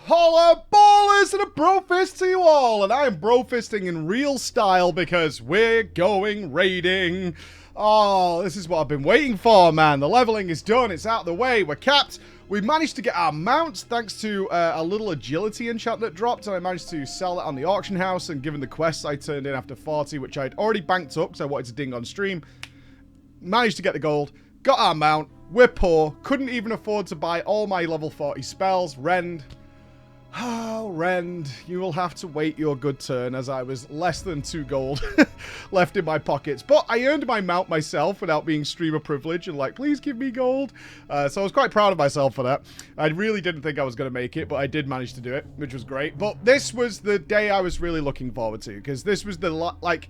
Holla ballers and a bro fist to you all, and I am bro fisting in real style because we're going raiding. Oh, this is what I've been waiting for, man. The leveling is done, it's out of the way, we're capped. We managed to get our mounts thanks to a little agility enchant that dropped, and I managed to sell it on the auction house, and given the quests I turned in after 40, which I'd already banked up because I wanted to ding on stream, managed to get the gold, got our mount, we're poor, couldn't even afford to buy all my level 40 spells. Rend. Oh, Rend, you will have to wait your good turn, as I was less than 2 gold left in my pockets. But I earned my mount myself without being streamer privileged and like, please give me gold. So I was quite proud of myself for that. I really didn't think I was going to make it, but I did manage to do it, which was great. But this was the day I was really looking forward to, because this was the, like,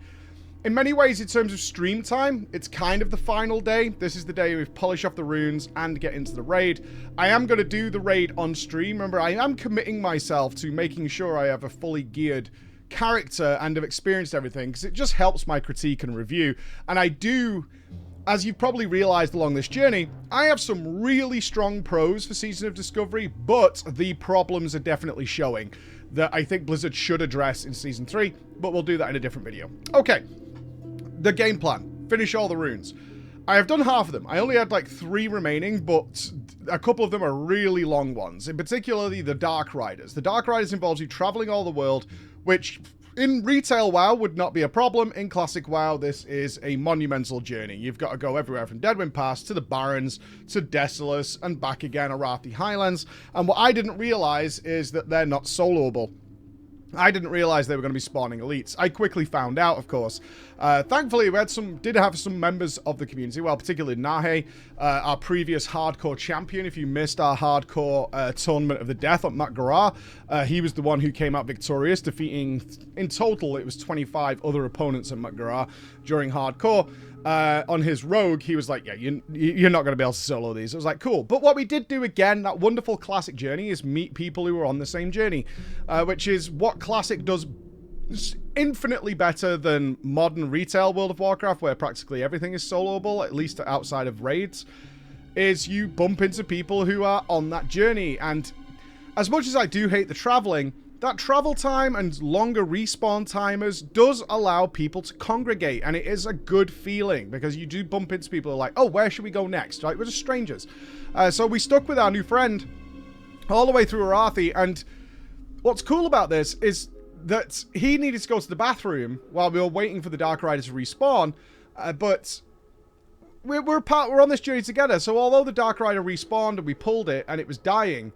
in many ways, in terms of stream time, it's kind of the final day. This is the day we polish off the runes and get into the raid. I am going to do the raid on stream. Remember, I am committing myself to making sure I have a fully geared character and have experienced everything, because it just helps my critique and review. And I do, as you've probably realized along this journey, I have some really strong pros for Season of Discovery, but the problems are definitely showing that I think Blizzard should address in Season 3, but we'll do that in a different video. Okay. The game plan. Finish all the runes. I have done half of them. I only had like 3 remaining, but a couple of them are really long ones. In particularly the Dark Riders. The Dark Riders involves you traveling all the world, which in retail WoW would not be a problem. In Classic WoW, this is a monumental journey. You've got to go everywhere from Deadwind Pass to the Barrens to Desolus and back again Arathi Highlands. And what I didn't realize is that they're not soloable. I didn't realize they were going to be spawning elites. I quickly found out, of course. Thankfully, we did have some members of the community, well, particularly Nahe, our previous hardcore champion. If you missed our hardcore Tournament of the Death on Matgarah, he was the one who came out victorious, defeating, in total, it was 25 other opponents at Matgarah during hardcore. On his rogue, he was like, yeah, you're not going to be able to solo these. It was like, cool. But what we did do again, that wonderful Classic journey, is meet people who are on the same journey, which is what Classic does infinitely better than modern retail World of Warcraft, where practically everything is soloable, at least outside of raids, is you bump into people who are on that journey. And as much as I do hate the traveling, that travel time and longer respawn timers does allow people to congregate, and it is a good feeling, because you do bump into people who are like, oh, where should we go next, right? We're just strangers. So we stuck with our new friend all the way through Arathi, and what's cool about this is that he needed to go to the bathroom while we were waiting for the Dark Riders to respawn, but we're on this journey together, so although the Dark Rider respawned and we pulled it and it was dying,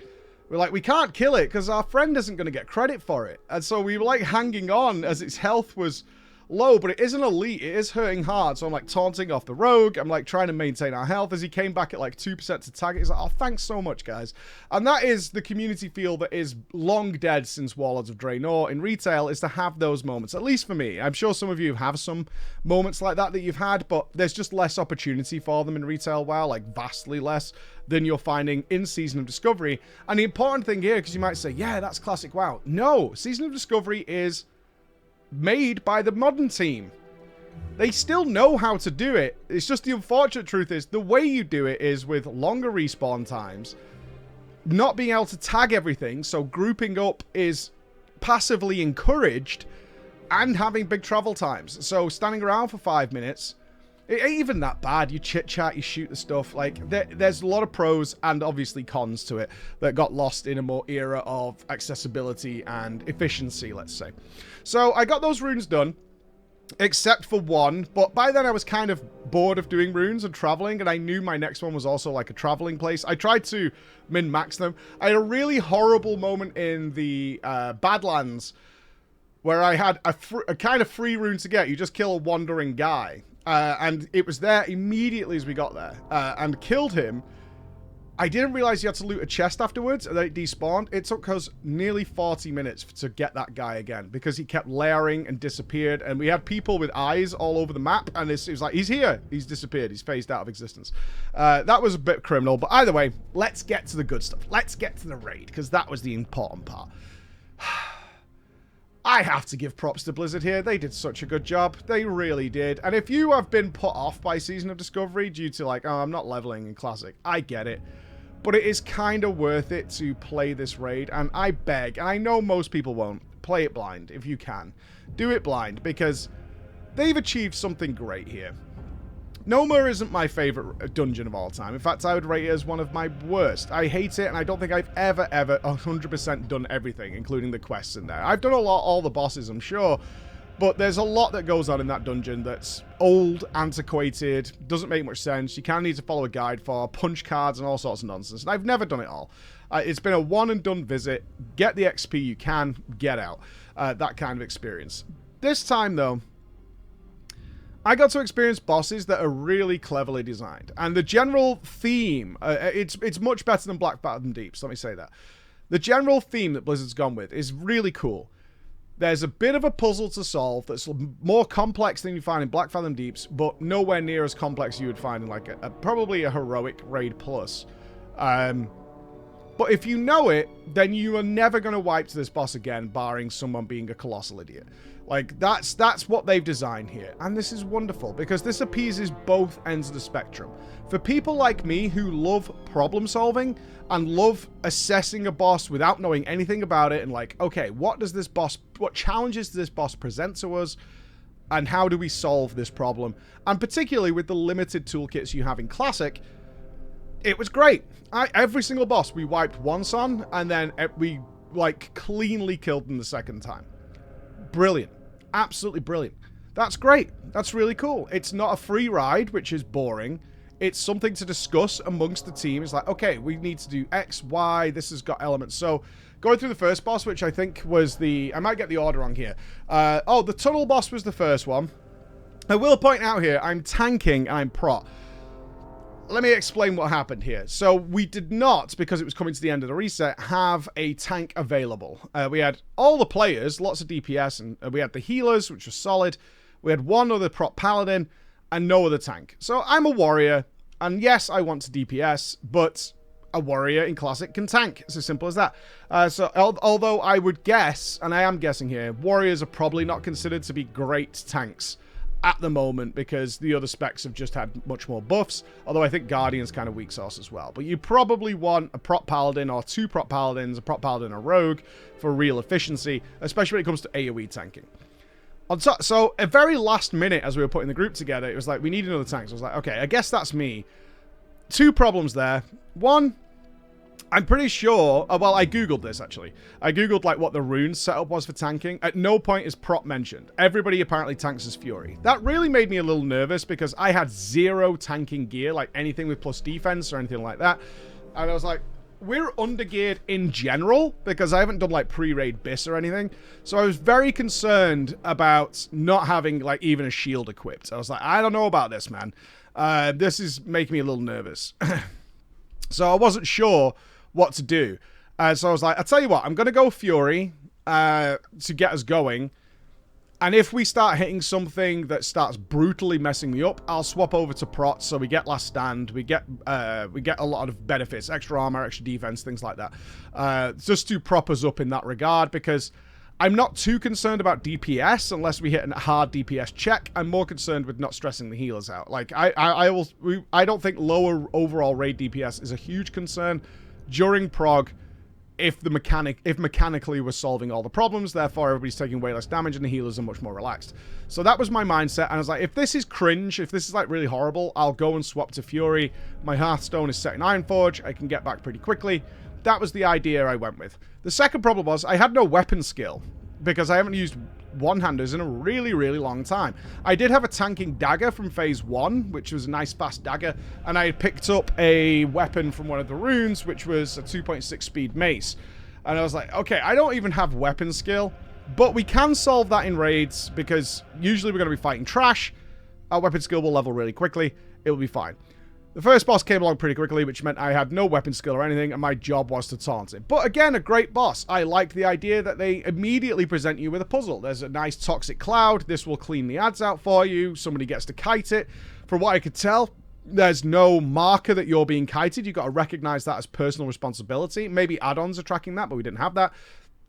we're like, we can't kill it because our friend isn't going to get credit for it. And so we were like hanging on as its health was low, but it is an elite. It is hurting hard. So I'm like taunting off the rogue. I'm like trying to maintain our health as he came back at like 2% to tag it. He's like, oh, thanks so much, guys. And that is the community feel that is long dead since Warlords of Draenor in retail, is to have those moments, at least for me. I'm sure some of you have some moments like that you've had, but there's just less opportunity for them in retail WoW, like vastly less than you're finding in Season of Discovery. And the important thing here, because you might say, yeah, that's Classic WoW. No, Season of Discovery is made by the modern team. They still know how to do it. It's just the unfortunate truth is the way you do it is with longer respawn times, not being able to tag everything, so grouping up is passively encouraged, and having big travel times. So standing around for 5 minutes, it ain't even that bad. You chit-chat, you shoot the stuff. Like, there's a lot of pros and obviously cons to it that got lost in a more era of accessibility and efficiency, let's say. So I got those runes done, except for one, but by then I was kind of bored of doing runes and traveling, and I knew my next one was also like a traveling place. I tried to min-max them. I had a really horrible moment in the Badlands where I had a kind of free rune to get. You just kill a wandering guy. And it was there immediately as we got there, and killed him. I didn't realize you had to loot a chest afterwards, and then it despawned. It took us nearly 40 minutes to get that guy again, because he kept layering and disappeared, and we had people with eyes all over the map, and it was like, he's here, he's disappeared, he's phased out of existence. That was a bit criminal, but either way, let's get to the good stuff. Let's get to the raid, because that was the important part. I have to give props to Blizzard here. They did such a good job. They really did. And if you have been put off by Season of Discovery due to like, oh, I'm not leveling in Classic, I get it. but it is kind of worth it to play this raid, and I beg, and I know most people won't, play it blind if you can. Do it blind, because they've achieved something great here. Noma isn't my favorite dungeon of all time. In fact, I would rate it as one of my worst. I hate it, and I don't think I've ever 100% done everything, including the quests in there. I've done all the bosses, I'm sure, but there's a lot that goes on in that dungeon that's old, antiquated, doesn't make much sense. You kind of need to follow a guide for punch cards and all sorts of nonsense, and I've never done it all. It's been a one-and-done visit. Get the XP you can, get out. That kind of experience. This time, though, I got to experience bosses that are really cleverly designed. And the general theme, it's much better than Black Fathom Deeps, let me say that. The general theme that Blizzard's gone with is really cool. There's a bit of a puzzle to solve that's more complex than you find in Black Fathom Deeps, but nowhere near as complex as you would find in like probably a heroic raid plus. But if you know it, then you are never going to wipe to this boss again, barring someone being a colossal idiot. Like, that's what they've designed here. And this is wonderful, because this appeases both ends of the spectrum. For people like me who love problem solving and love assessing a boss without knowing anything about it, and like, okay, what challenges does this boss present to us, and how do we solve this problem? And particularly with the limited toolkits you have in Classic, it was great. Every single boss we wiped once on, and then we like cleanly killed them the second time. Brilliant. Absolutely brilliant. That's great. That's really cool. It's not a free ride, which is boring. It's something to discuss amongst the team. It's like, okay, we need to do X, Y, this has got elements. So going through the first boss, which I think was I might get the order wrong here. The tunnel boss was the first one. I will point out here, I'm tanking and I'm prot. Let me explain what happened here. So we did not, because it was coming to the end of the reset, have a tank available. We had all the players, lots of DPS, and we had the healers, which was solid. We had one other prop paladin, and no other tank. So I'm a warrior, and yes, I want to DPS, but a warrior in Classic can tank. It's as simple as that. Although I would guess, and I am guessing here, warriors are probably not considered to be great tanks at the moment, because the other specs have just had much more buffs, although I think Guardian's kind of weak sauce as well. But you probably want a prop paladin or two prop paladins, a prop paladin, a rogue, for real efficiency, especially when it comes to AoE tanking. So at very last minute, as we were putting the group together, it was like, we need another tank. So I was like, okay, I guess that's me. Two problems there. One, I'm pretty sure, well, I googled this actually. I googled like what the rune setup was for tanking. At no point is prop mentioned. Everybody apparently tanks as Fury. That really made me a little nervous, because I had zero tanking gear, like anything with plus defense or anything like that. And I was like, we're undergeared in general, because I haven't done like pre-raid BIS or anything. So I was very concerned about not having like even a shield equipped. I was like, I don't know about this, man. This is making me a little nervous. So I wasn't sure what to do. So I was like, I'll tell you what, I'm going to go Fury to get us going. And if we start hitting something that starts brutally messing me up, I'll swap over to Prot, so we get Last Stand, we get a lot of benefits, extra armor, extra defense, things like that. Just to prop us up in that regard, because I'm not too concerned about DPS unless we hit a hard DPS check. I'm more concerned with not stressing the healers out. Like, I don't think lower overall raid DPS is a huge concern during prog, if mechanically we're solving all the problems, therefore everybody's taking way less damage and the healers are much more relaxed. So that was my mindset, and I was like, if this is cringe, if this is like really horrible, I'll go and swap to Fury. My Hearthstone is set in Ironforge, I can get back pretty quickly. That was the idea I went with. The second problem was I had no weapon skill, because I haven't used one-handers in a really, really long time. I did have a tanking dagger from phase 1, which was a nice fast dagger, and I had picked up a weapon from one of the runes, which was a 2.6 speed mace. And I was like, okay, I don't even have weapon skill, but we can solve that in raids, because usually we're going to be fighting trash. Our weapon skill will level really quickly. It will be fine. The first boss came along pretty quickly, which meant I had no weapon skill or anything, and my job was to taunt it. But again, a great boss. I liked the idea that they immediately present you with a puzzle. There's a nice toxic cloud. This will clean the ads out for you. Somebody gets to kite it. From what I could tell, there's no marker that you're being kited. You've got to recognize that as personal responsibility. Maybe add-ons are tracking that, but we didn't have that.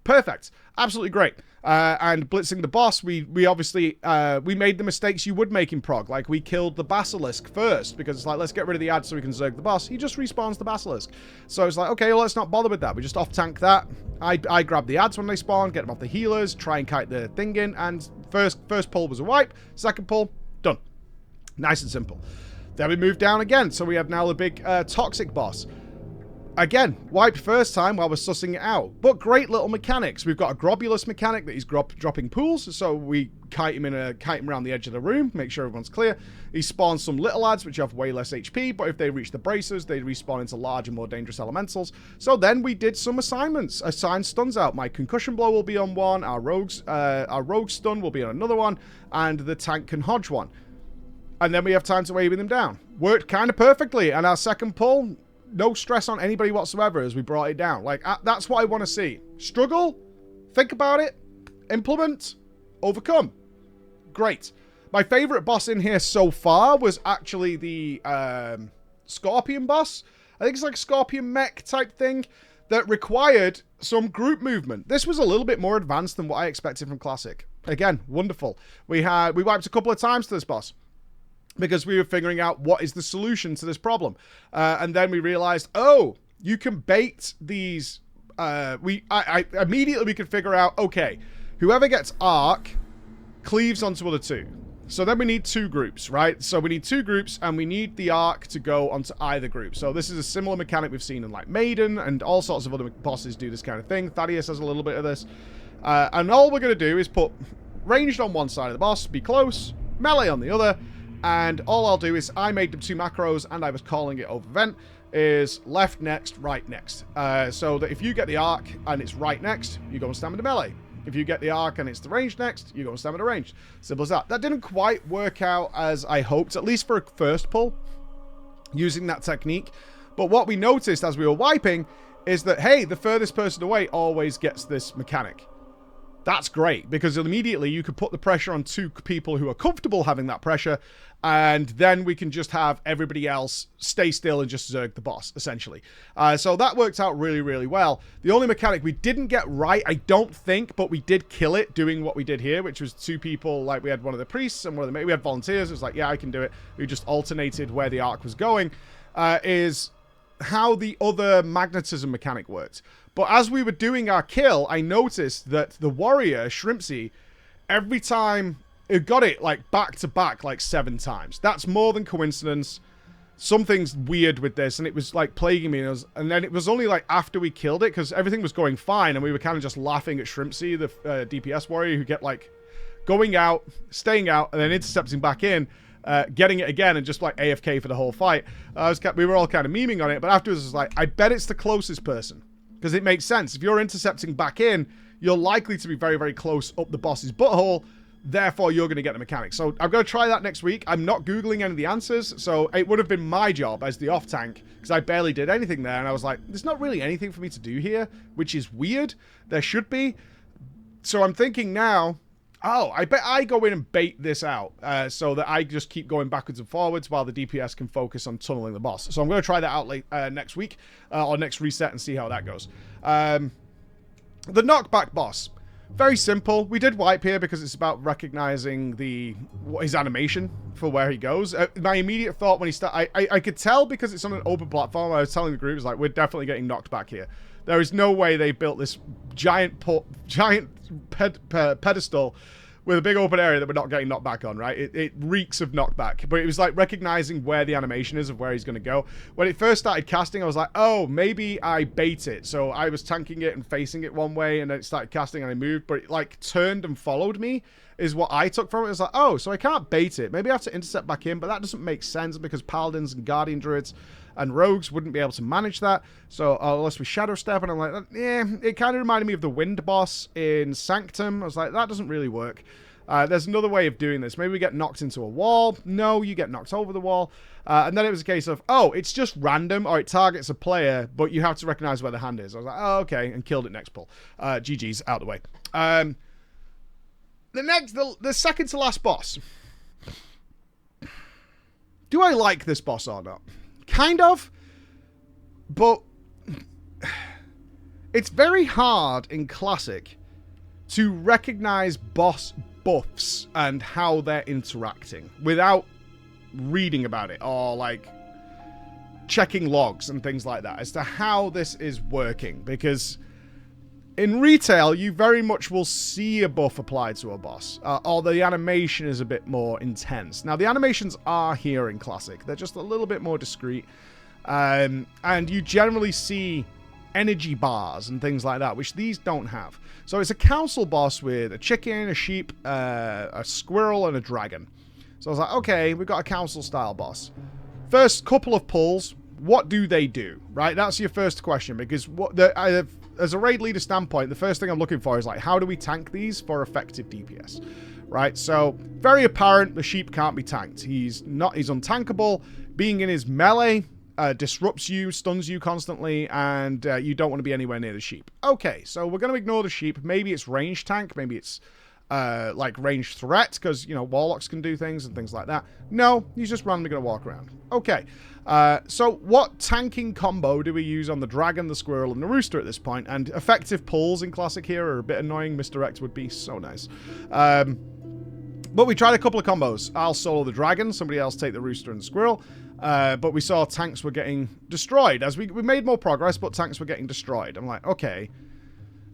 Perfect. Absolutely great. And blitzing the boss, we obviously, we made the mistakes you would make in prog. Like, we killed the basilisk first, because it's like, let's get rid of the ad so we can zerg the boss. He just respawns the basilisk. So it's like, okay, well, let's not bother with that. We just off-tank that. I grab the ads when they spawn, get them off the healers, try and kite the thing in, and first pull was a wipe, second pull, done. Nice and simple. Then we move down again, so we have now the big toxic boss. Again, wiped first time while we're sussing it out. But great little mechanics. We've got a Grobulus mechanic that he's dropping pools. So we kite him around the edge of the room, make sure everyone's clear. He spawns some little ads which have way less HP, but if they reach the bracers, they respawn into larger, more dangerous elementals. So then we did some assignments. Assigned stuns out. My concussion blow will be on one, our rogue stun will be on another one, and the tank can hodge one. And then we have time to waving them down. Worked kind of perfectly, and our second pull, no stress on anybody whatsoever as we brought it down. Like, that's what I want to see. Struggle, think about it, implement, overcome. Great. My favorite boss in here so far was actually the Scorpion boss. I think it's like Scorpion mech type thing that required some group movement. This was a little bit more advanced than what I expected from Classic. Again, wonderful. We wiped a couple of times to this boss, because we were figuring out what is the solution to this problem. And then we realized, oh, you can bait these. Immediately we could figure out, okay, whoever gets arc cleaves onto other two. So then we need two groups, right? So we need two groups, and we need the arc to go onto either group. So this is a similar mechanic we've seen in like Maiden, and all sorts of other bosses do this kind of thing. Thaddeus has a little bit of this. And all we're going to do is put ranged on one side of the boss, be close, melee on the other. And all I'll do is, I made them two macros, and I was calling it over vent, is left next, right next. So that if you get the arc and it's right next, you go and stand with the melee. If you get the arc and it's the range next, you go and stand with the range. Simple as that. That didn't quite work out as I hoped, at least for a first pull, using that technique. But what we noticed as we were wiping is that, hey, the furthest person away always gets this mechanic. That's great, because immediately you could put the pressure on two people who are comfortable having that pressure, and then we can just have everybody else stay still and just zerg the boss, essentially. So that worked out really, really well. The only mechanic we didn't get right, I don't think, but we did kill it doing what we did here, which was two people, like we had one of the priests and one of the... We had volunteers. It was like, yeah, I can do it. We just alternated where the arc was going, is how the other magnetism mechanic worked. But as we were doing our kill, I noticed that the warrior, Shrimpsy, every time it got it like back to back like 7 times. That's more than coincidence. Something's weird with this, and it was like plaguing me. And then it was only like after we killed it, because everything was going fine, and we were kind of just laughing at Shrimpsy, the DPS warrior, who kept like going out, staying out, and then intercepting back in. Getting it again and just like AFK for the whole fight. We were all kind of memeing on it, but afterwards it was like, I bet it's the closest person. Because it makes sense. If you're intercepting back in, you're likely to be very, very close up the boss's butthole. Therefore, you're going to get the mechanics. So I'm going to try that next week. I'm not Googling any of the answers. So it would have been my job as the off-tank, because I barely did anything there. And I was like, there's not really anything for me to do here, which is weird. There should be. So I'm thinking now, oh, I bet I go in and bait this out so that I just keep going backwards and forwards while the DPS can focus on tunneling the boss. So I'm going to try that out next week or next reset and see how that goes. The knockback boss. Very simple. We did wipe here because it's about recognizing his animation for where he goes. My immediate thought when he started... I could tell because it's on an open platform. I was telling the group, it's like, we're definitely getting knocked back here. There is no way they built this giant pedestal with a big open area that we're not getting knocked back on, right? It reeks of knockback. But it was like recognizing where the animation is of where he's going to go. When it first started casting, I was like, oh, maybe I bait it. So I was tanking it and facing it one way, and then it started casting and I moved, but it like turned and followed me is what I took from it. It was like, oh, so I can't bait it. Maybe I have to intercept back in, but that doesn't make sense because paladins and guardian druids and rogues wouldn't be able to manage that. So unless we shadow step, and I'm like, yeah, it kind of reminded me of the wind boss in Sanctum. I was like, that doesn't really work. There's another way of doing this. Maybe we get knocked into a wall. No, you get knocked over the wall. And then it was a case of, oh, it's just random, or it targets a player, but you have to recognize where the hand is. I was like, oh, okay, and killed it next pull. GG's, out the way. The second to last boss. Do I like this boss or not? Kind of, but It's very hard in Classic to recognize boss buffs and how they're interacting without reading about it or like checking logs and things like that as to how this is working, because in retail you very much will see a buff applied to a boss, or the animation is a bit more intense. Now the animations are here in Classic, they're just a little bit more discreet, and you generally see energy bars and things like that, which these don't have. So it's a council boss with a chicken, a sheep, a squirrel, and a dragon. So I was like, okay, we've got a council style boss. First couple of pulls, what do they do? Right, that's your first question, because as a raid leader standpoint, the first thing I'm looking for is like, how do we tank these for effective DPS? Right, so very apparent the sheep can't be tanked. He's untankable. Being in his melee disrupts you, stuns you constantly, and you don't want to be anywhere near the sheep. Okay, so we're going to ignore the sheep. Maybe it's range tank, maybe it's like range threat, because, you know, warlocks can do things and things like that. No, he's just randomly going to walk around. Okay, so what tanking combo do we use on the dragon, the squirrel, and the rooster at this point? And effective pulls in Classic here are a bit annoying. Misdirect would be so nice. But we tried a couple of combos. I'll solo the dragon, somebody else take the rooster and the squirrel. But we saw tanks were getting destroyed. As we made more progress, but tanks were getting destroyed. I'm like, okay.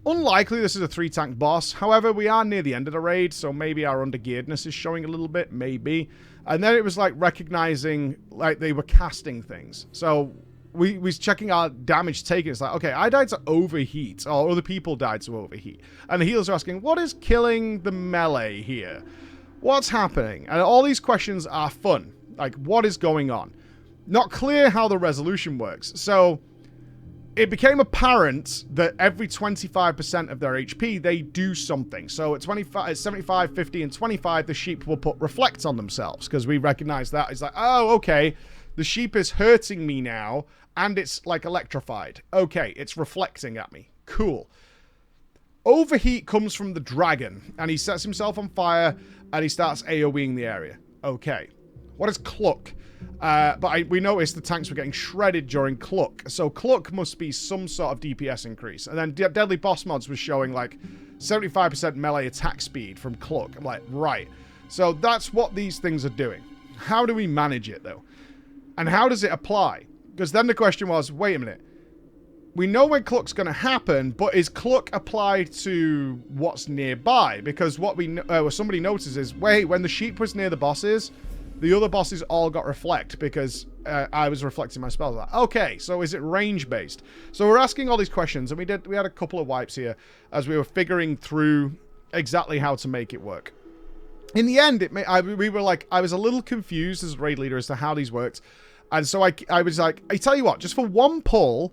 Unlikely this is a 3-tank boss. However, we are near the end of the raid, so maybe our undergearedness is showing a little bit. Maybe. And then it was like recognizing, like, they were casting things. So we was checking our damage taken. It's like, okay, I died to overheat, or other people died to overheat. And the healers are asking, what is killing the melee here? What's happening? And all these questions are fun. Like, what is going on? Not clear how the resolution works. So it became apparent that every 25% of their HP, they do something. So at 25, 75, 50, and 25, the sheep will put reflect on themselves, because we recognize that. It's like, oh, okay, the sheep is hurting me now, and it's like electrified. Okay, it's reflecting at me. Cool. Overheat comes from the dragon, and he sets himself on fire, and he starts AoEing the area. Okay. What is Cluck? But we noticed the tanks were getting shredded during Cluck. So Cluck must be some sort of DPS increase. And then Deadly Boss Mods was showing like 75% melee attack speed from Cluck. I'm like, right. So that's what these things are doing. How do we manage it, though? And how does it apply? Because then the question was, wait a minute. We know when Cluck's going to happen, but is Cluck applied to what's nearby? Because what somebody notices is, wait, when the sheep was near the bosses, the other bosses all got reflect because I was reflecting my spells. Like, okay, so is it range based? So we're asking all these questions, and we had a couple of wipes here as we were figuring through exactly how to make it work. In the end, I was a little confused as a raid leader as to how these worked, and so I was like, I tell you what, just for one pull,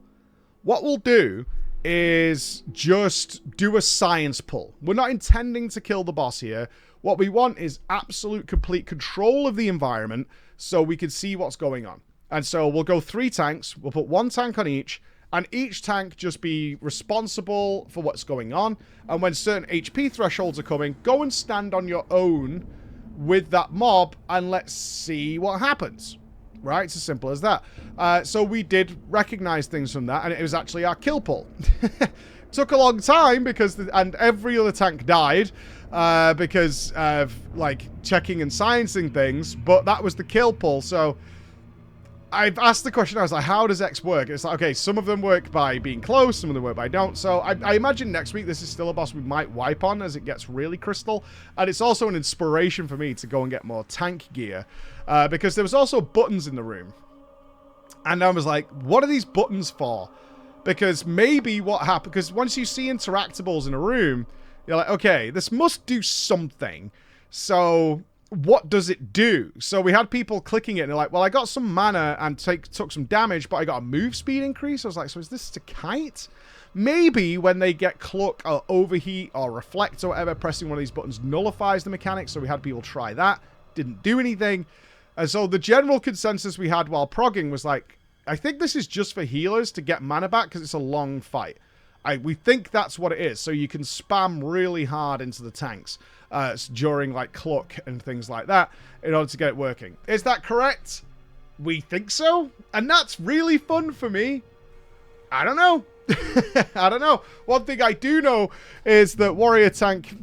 what we'll do is just do a science pull. We're not intending to kill the boss here. What we want is absolute complete control of the environment so we can see what's going on. And so we'll go 3 tanks. We'll put 1 tank on each, and each tank just be responsible for what's going on. And when certain HP thresholds are coming, go and stand on your own with that mob and let's see what happens. Right? It's as simple as that. So we did recognize things from that, and it was actually our kill pull. Took a long time because and every other tank died because of like checking and sciencing things, but that was the kill pull. So I've asked the question, I was like, how does X work? It's like, okay, some of them work by being close, some of them work by don't. So I imagine next week this is still a boss we might wipe on as it gets really crystal. And it's also an inspiration for me to go and get more tank gear because there was also buttons in the room. And I was like, what are these buttons for? Because maybe what happened, because once you see interactables in a room, you're like, okay, this must do something. So what does it do? So we had people clicking it and they're like, well, I got some mana and took some damage, but I got a move speed increase. I was like, so is this to kite? Maybe when they get Cluck or Overheat or Reflect or whatever, pressing one of these buttons nullifies the mechanics. So we had people try that. Didn't do anything. And so the general consensus we had while progging was like, I think this is just for healers to get mana back because it's a long fight. We think that's what it is. So you can spam really hard into the tanks during like Cluck and things like that in order to get it working. Is that correct? We think so. And that's really fun for me. I don't know. I don't know. One thing I do know is that Warrior Tank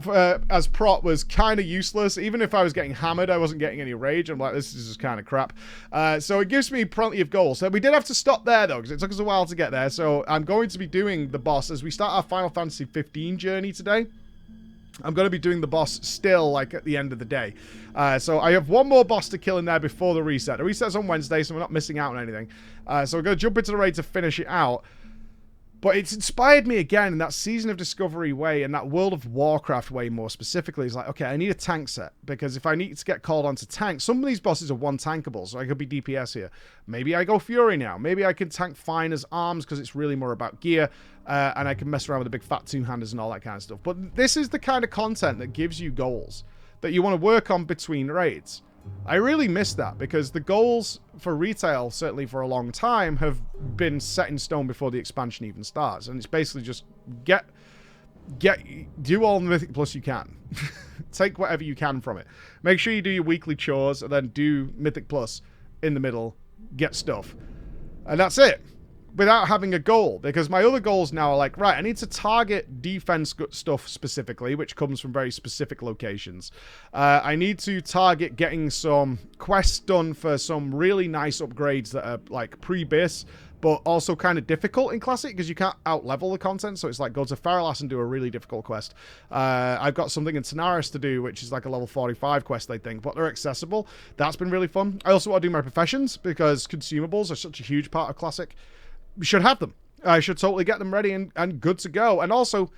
as prot was kind of useless. Even if I was getting hammered, I wasn't getting any rage. I'm like, this is just kind of crap. So it gives me plenty of goals. So we did have to stop there, though, because it took us a while to get there. So I'm going to be doing the boss as we start our Final Fantasy 15 journey today. I'm going to be doing the boss still, like, at the end of the day. So I have one more boss to kill in there before the reset. The reset's on Wednesday, so we're not missing out on anything. So we're going to jump into the raid to finish it out. But it's inspired me again in that Season of Discovery way and that World of Warcraft way more specifically. It's like, okay, I need a tank set. Because if I need to get called onto tank, some of these bosses are one-tankable, so I could be DPS here. Maybe I go Fury now. Maybe I can tank fine as arms because it's really more about gear. And I can mess around with the big fat two-handers and all that kind of stuff. But this is the kind of content that gives you goals that you want to work on between raids. I really miss that because the goals for retail, certainly for a long time, have been set in stone before the expansion even starts. And it's basically just do all the Mythic Plus you can. Take whatever you can from it. Make sure you do your weekly chores and then do Mythic Plus in the middle, get stuff. And that's it. Without having a goal, because my other goals now are like, right, I need to target defense stuff specifically, which comes from very specific locations. I need to target getting some quests done for some really nice upgrades that are like pre-bis, but also kind of difficult in Classic because you can't out-level the content. So it's like go to Faralas and do a really difficult quest. I've got something in Tanaris to do, which is like a level 45 quest, I think, but they're accessible. That's been really fun. I also want to do my professions because consumables are such a huge part of Classic. We should have them. I should totally get them ready and good to go. And also,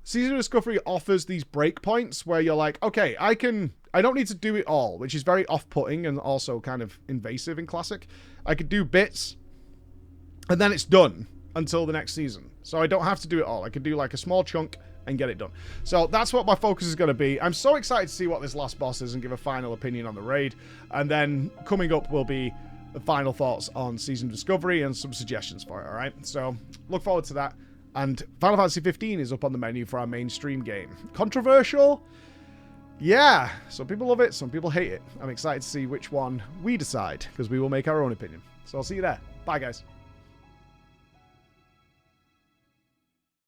Season of Discovery offers these breakpoints where you're like, okay, I don't need to do it all, which is very off-putting and also kind of invasive in Classic. I could do bits, and then it's done until the next season. So I don't have to do it all. I could do like a small chunk and get it done. So that's what my focus is going to be. I'm so excited to see what this last boss is and give a final opinion on the raid. And then coming up will be the final thoughts on Season of Discovery and some suggestions for it, alright? So, look forward to that. And Final Fantasy 15 is up on the menu for our mainstream game. Controversial? Yeah. Some people love it, some people hate it. I'm excited to see which one we decide, because we will make our own opinion. So I'll see you there. Bye, guys.